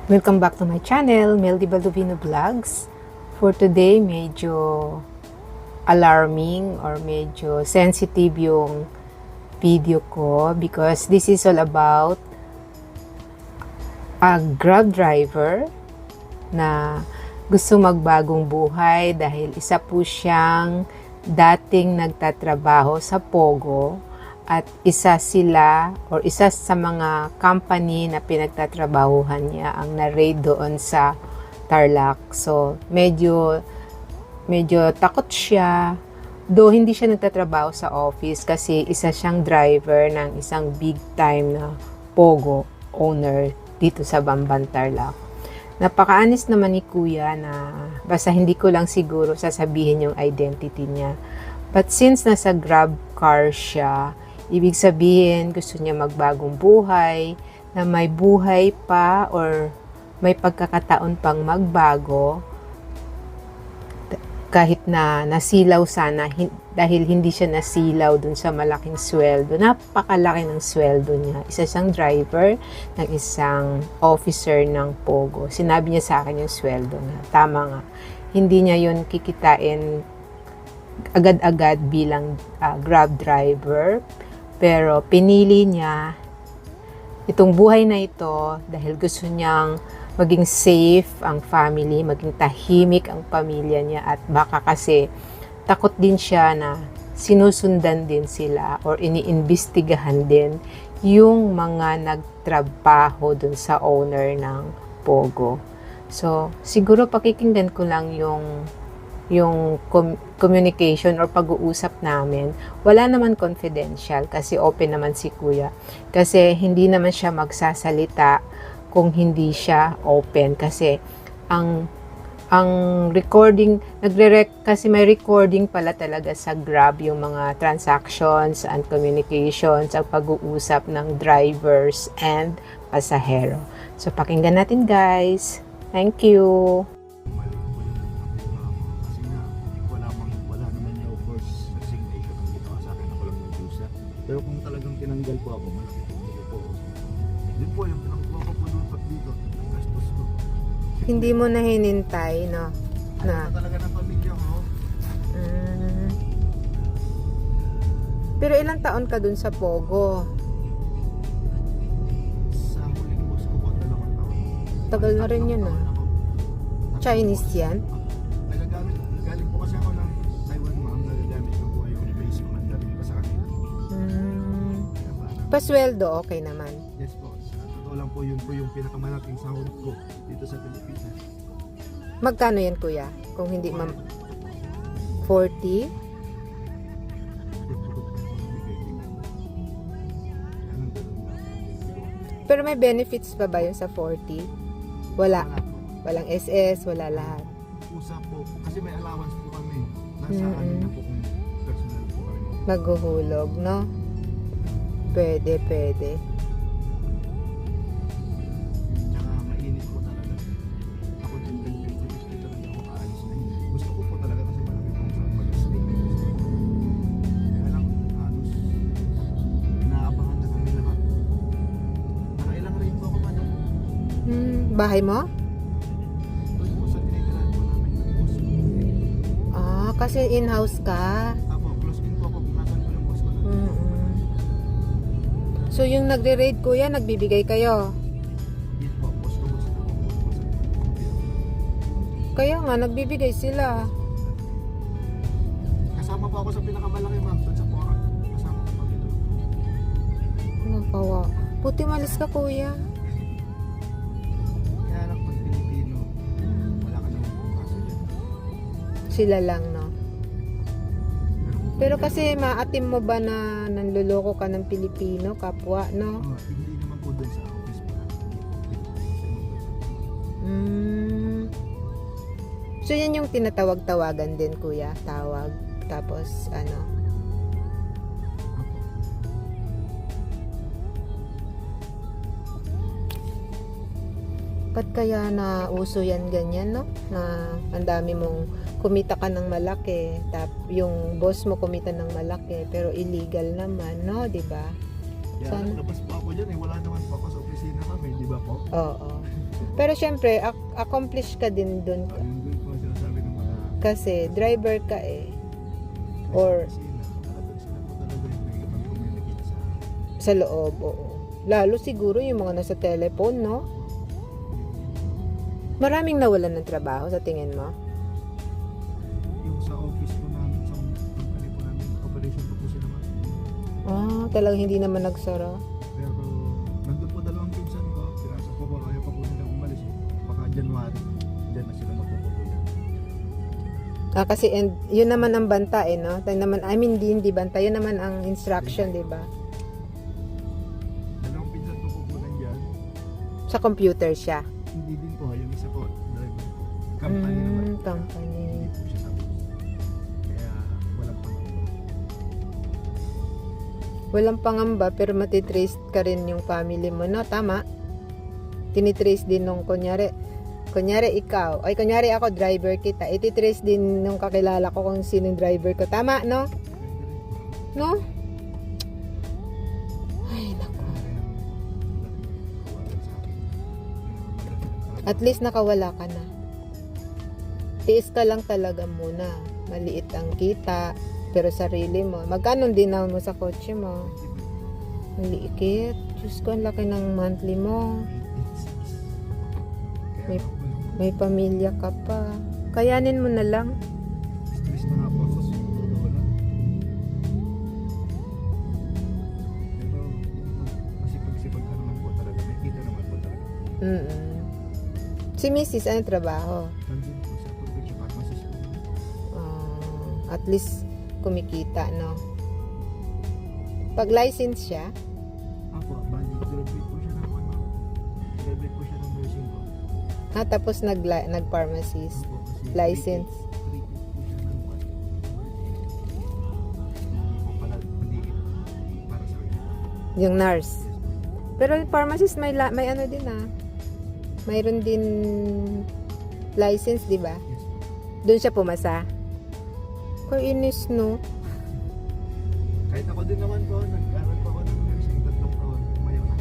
Welcome back to my channel, Meldy Baldovino Vlogs. For today, medyo alarming or medyo sensitive yung video ko because this is all about a Grab driver na gusto magbagong buhay dahil isa po siyang dating nagtatrabaho sa Pogo at isa sa mga company na pinagtatrabahuhan niya ang na-raid doon sa Tarlac. So, medyo takot siya. Though hindi siya nagtatrabaho sa office kasi isa siyang driver ng isang big time na Pogo owner dito sa Bamban, Tarlac. Napaka-honest naman ni Kuya na basta hindi ko lang siguro sasabihin yung identity niya. But since nasa Grab car siya, ibig sabihin gusto niya magbagong buhay, na may buhay pa or may pagkakataon pang magbago kahit na nasilaw sana dahil hindi siya nasilaw dun sa malaking sweldo. Napakalaki ng sweldo niya. Isa siyang driver ng isang officer ng Pogo. Sinabi niya sa akin yung sweldo niya. Tama nga. Hindi niya yun kikitain agad-agad bilang Grab driver. Pero pinili niya itong buhay na ito dahil gusto niyang maging safe ang family, maging tahimik ang pamilya niya at baka kasi takot din siya na sinusundan din sila or iniimbestigahan din yung mga nagtrabaho dun sa owner ng Pogo. So, siguro pakikinggan ko lang yung communication or pag-uusap namin. Wala naman confidential kasi open naman si Kuya. Kasi hindi naman siya magsasalita kung hindi siya open kasi ang recording kasi may recording pala talaga sa Grab yung mga transactions and communications, ang pag-uusap ng drivers and pasahero. So pakinggan natin guys. Thank you. Pero kung talagang tinanggal po ako, malaki po. Yun po yung pinangkuha ko po doon dito, ang gastos ko. Hindi mo na hinintay, no? Na talaga ng pamilya ko. Pero ilang taon ka dun sa Pogo? Sa huling boss ko po, 2 taon. Tagal na rin yun, ah. Chinese yan? Galing po kasi ako ng Taiwan, ma'am. Nagagamit ko po yung base ko Mandarin pa sa kanila. Pasweldo, okay naman. Yes po. Sa totoo lang po, yun po yung pinakamalaking sahod ko dito sa Pilipinas. Magkano yan, Kuya? Kung hindi 40? Pero may benefits pa ba yun sa 40? Wala. Walang SS, wala lahat. Usap po. Kasi may allowance po kami. Nasa ano na po kung personal po kami. Maghuhulog, no? Pwede. Tsaka mainit po talaga. Ako din, 50-50 talaga ako aalis na yun. Gusto ko po talaga kasi malaki po sa pag-stay. Kaya lang, halos inaabangan na kami lahat. Nakailang rin po ako ba na? Bahay mo? Doon po sa tinitirahan po namin ng boss ko. Kasi in-house ka. Apo, close din po ako kung nasan po yung boss ko na. So yung nagre-raid, Kuya, nagbibigay kayo? Hindi po, boss ko. Kaya nga, nagbibigay sila. Kasama po ako sa pinakamalaki, ma'am, doon sa Porak. Kasama ko kami doon. Nakawa. Puti malis ka, Kuya. Kaya lang pag Pilipino, wala ka naman po kaso dyan. Sila lang, no? Pero kasi maatim mo ba na nanluloko ka ng Pilipino, kapwa, no? Hindi naman po doon sa office pa. So yan yung tinatawag-tawagan din, Kuya, tawag. Tapos ano? Ba't kaya na uso yan ganyan, no? Na ang dami mong kumita ka ng malaki, yung boss mo kumita ng malaki, pero illegal naman, no? Diba? Kaya Sana- labas po ako dyan eh. Wala naman po ako sa opisina kami, di ba po? Oo. Pero syempre, accomplish ka din dun. Yung po ang sinasabi ng mga Kasi driver ka eh. Or sila po talaga yung nakikipag-communicate sa sa loob, oo. Lalo siguro yung mga nasa telephone, no? Maraming nawalan ng trabaho sa tingin mo? yung sa office po namin, sa company po namin, operation po sila ma'am. Talagang hindi naman nagsara. Pero nandun po dalawang pinsan ko, pinasa ko po, ayaw pa po nilang umalis eh. Baka January, dyan na sila magpuputulan. Kasi yun naman ang banta eh, no? Tayo naman, I mean, hindi banta. Yun naman ang instruction, di ba? Dalawang pinsan ko po nandyan, Sa computer siya. hindi din po, yung isa po, driver po. Company naman. Company. Hindi po siya sa bus. Kaya walang pangamba. Walang pangamba, pero matitrace ka rin yung family mo, no? Tama? Tinitrace din nung kunyari ikaw, kunyari ako driver kita, ititrace din nung kakilala ko kung sino yung driver ko. Tama, no? No? Ay, naku. At least nakawala ka na. Tiis ka lang talaga muna. Maliit ang kita, pero sarili mo. Magkano din na mo sa kotse mo? Ang liikit. Diyos ko, ang laki ng monthly mo. May pamilya ka pa. Kayanin mo na lang. Stress na nga po ako sa totoo lang. Pero masipag-sipag ka naman po talaga. May kita naman po talaga. Si Mrs. anong trabaho? Nandun po sa provincial pharmacist po. At least kumikita, no? Pag license siya, Ako, bali, graduate po siya ng ano. Graduate po siya ng nursing po. tapos nag-pharmacist. Opo, kasi License. treated po siya ng what? Hindi po pala, hindi para sa akin. Yung nurse. Pero yung pharmacist may ano din mayroon din license, di ba? Yes po. Doon siya pumasa. Kainis, no? Kahit ako din naman po, nag-aral po ako ng nursing 3 taon. Umayaw na.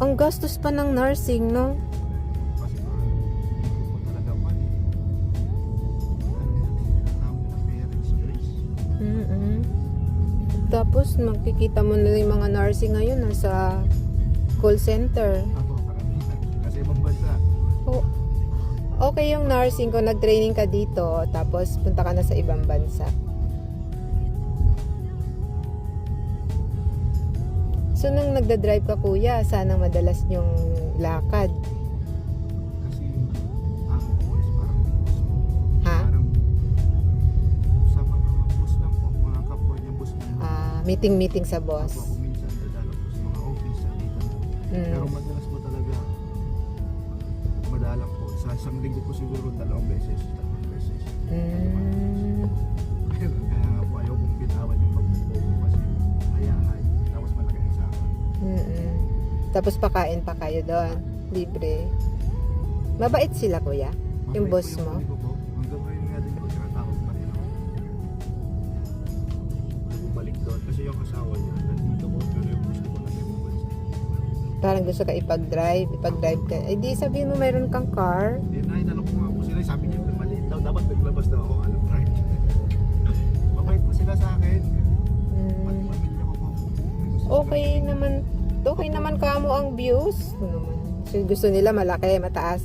Ang gastos pa ng nursing, no? Kasi hindi ko po talaga man. Tawag na parents' choice. Tapos makikita mo na yung mga nursing ngayon nasa call center. Ako, karamihan. Kasi ibang bansa. Okay yung nursing kung nag-training ka dito, tapos punta ka na sa ibang bansa. So, nung nagda-drive ka, kuya, sana madalas yung lakad. Kasi ang boys parang Ha? parang sa mga bus lang po, mga kapwa niyang bus na Meeting-meeting sa boss. Ako minsan dadalo po sa mga office sa dito na. Pero madalas po talaga madalang po. Sa isang linggo po siguro 2 beses, 3 beses. Kaya nga po ayaw kong bitawan yung pagpupo kasi ayahay. Tapos malaki ang sahod. Tapos pakain pa kayo doon. Libre. Mabait sila, kuya? Yung Mabait boss po mo? yung ko po. Hanggang ngayon nga din po tinatawag pa rin ako. Bumalik doon kasi yung asawa niya nandito po pero yung gusto ko na yung bansa. Parang gusto ka ipag-drive ka. Eh di sabihin mo mayroon kang car. Inalok ko nga po sila, sabi niya maliit daw, dapat naglabas daw ako alam right. Mabait po sila sa akin. Pati pamilya ko po. Okay naman kamo ang views. Ano naman. So, gusto nila malaki, mataas.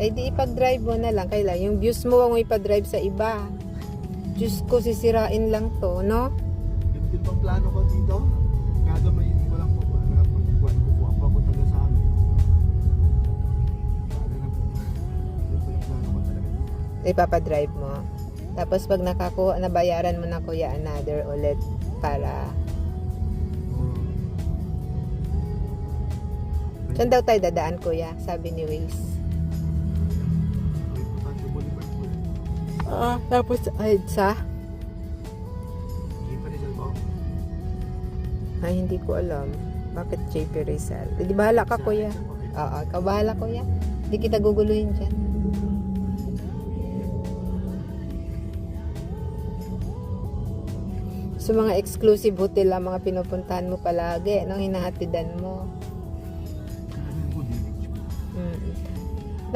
Eh di ipag-drive mo na lang. Kailan yung views mo ang ipag-drive sa iba. Diyos ko, sisirain lang to, no? Yun din pang plano ko dito. Gagamayin ko lang po para pagkuhan ko po ako po talaga sa amin. Para na po. Yun po yung plano ko talaga dito. Ipapadrive mo. Tapos pag nakakuha, nabayaran mo na, kuya, another ulit para... Saan daw tayo dadaan, kuya? Sabi ni Waze. May importante Boulevard po. Tapos sa... Hindi pa rin po. Ay, hindi ko alam. Bakit JP Rizal? Di bahala ka, kuya. Oo, ikaw bahala, kuya. Hindi kita guguluhin dyan. So, mga exclusive hotel ang mga pinupuntahan mo palagi, nung hinahatidan mo. Ano po, village po. Mm.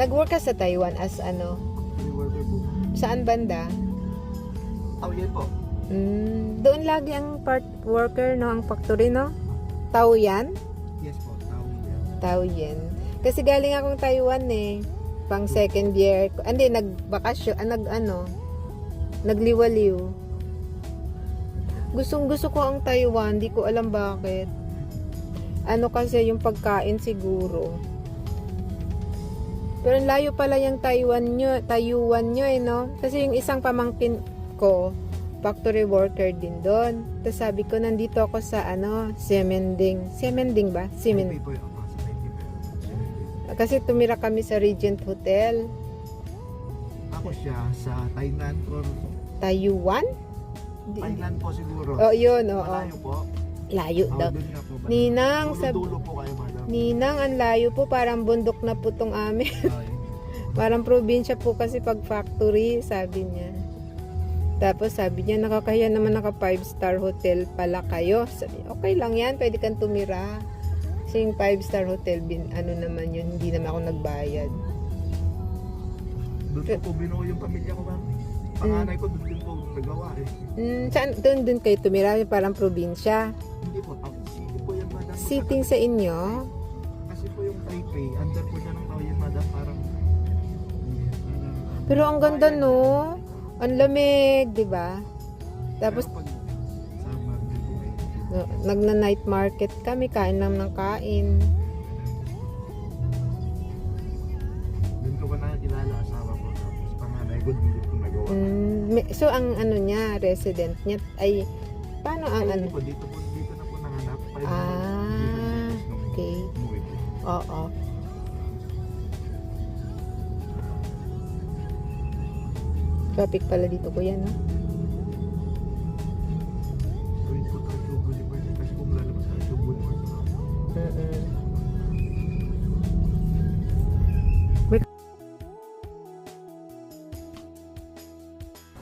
Nag-work ka sa Taiwan as ano? Worker po. Saan banda? Yan po. Doon lagi ang part worker, no? Ang factory, no? Taoyuan? Yes po, tao yan. Taoyuan. Kasi galing akong Taiwan eh. Pang second year. Hindi, nagbakasyon. Nagliwaliw. Gustong gusto ko ang Taiwan. Di ko alam bakit. Ano kasi yung pagkain siguro. Pero ang layo pala yung Taiwan nyo eh, no? Kasi yung isang pamangkin ko, factory worker din doon. Tapos sabi ko, nandito ako sa Semending. Semending ba? Taipei po yung sa Taipei po. Kasi tumira kami sa Regent Hotel. Ako siya sa Thailand or Taiwan? Thailand po siguro. Oh, yun, oo. Malayo po. Layo daw. Doon nga po. Ninang, Dulo po kayo, madam. Ninang, ang layo po. Parang bundok na po tong amin. Parang probinsya po kasi pag factory, sabi niya. Tapos sabi niya, nakakahiya naman naka 5-star hotel pala kayo. Sabi, okay lang yan, pwede kang tumira. Kasi yung 5-star hotel, naman yun, hindi naman ako nagbayad. Doon ko po binuo yung pamilya ko, ma'am. Panganay ko doon din po nagawa eh. Saan, doon kayo tumira, parang probinsya. Hindi po, city po yan, madam. Sitting sa inyo? Kasi po yung Taipei, under po siya ng tao yan, madam. Parang Pero ang ganda, no? Ang lamig, di ba? Tapos, pag summer din po eh. nagna-night market kami, kain lang ng kain. Doon ko pa nakakilala asawa ko. Tapos panganay ko doon din po nagawa. So, ang niya, resident niya, ay, paano ang Ay, hindi po, dito na po nanganak. Okay. Umuwi po. Oo. Traffic pala dito, kuya, no? Gawin po tayo Subo Boulevard. Kasi kung lalabas tayo Subo Boulevard.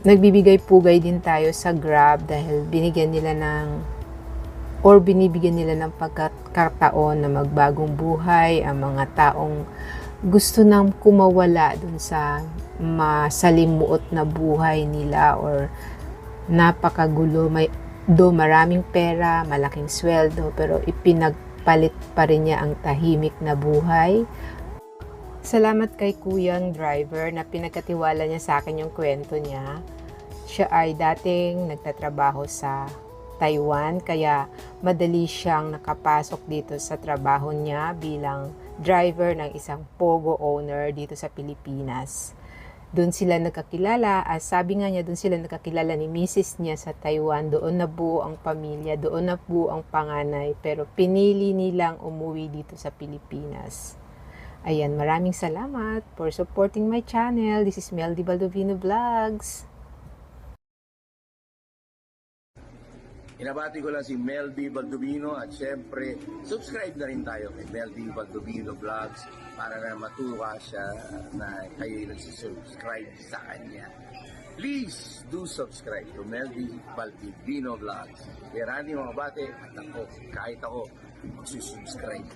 Nagbibigay-pugay din tayo sa Grab dahil binibigyan nila ng pagkakataon na magbagong buhay ang mga taong gusto nang kumawala dun sa masalimuot na buhay nila or napakagulo. Maraming pera, malaking sweldo, pero ipinagpalit pa rin niya ang tahimik na buhay. Salamat kay Kuyang driver na pinagkatiwala niya sa akin yung kwento niya. Siya ay dating nagtatrabaho sa Taiwan, kaya madali siyang nakapasok dito sa trabaho niya bilang driver ng isang Pogo owner dito sa Pilipinas. Doon sila nagkakilala, sabi nga niya, doon sila nagkakilala ni Mrs. niya sa Taiwan. Doon nabuo ang pamilya, doon nabuo ang panganay, pero pinili nilang umuwi dito sa Pilipinas. Ayan, maraming salamat for supporting my channel. This is Meldy Baldovino Vlogs. Inabati ko lang si Meldy Baldovino at syempre, subscribe na rin tayo kay Meldy Baldovino Vlogs para na matuwa siya na kayo nagsisubscribe sa kanya. Please do subscribe to Meldy Baldovino Vlogs. Kaya rani mga bate at ako, kahit ako, magsusubscribe.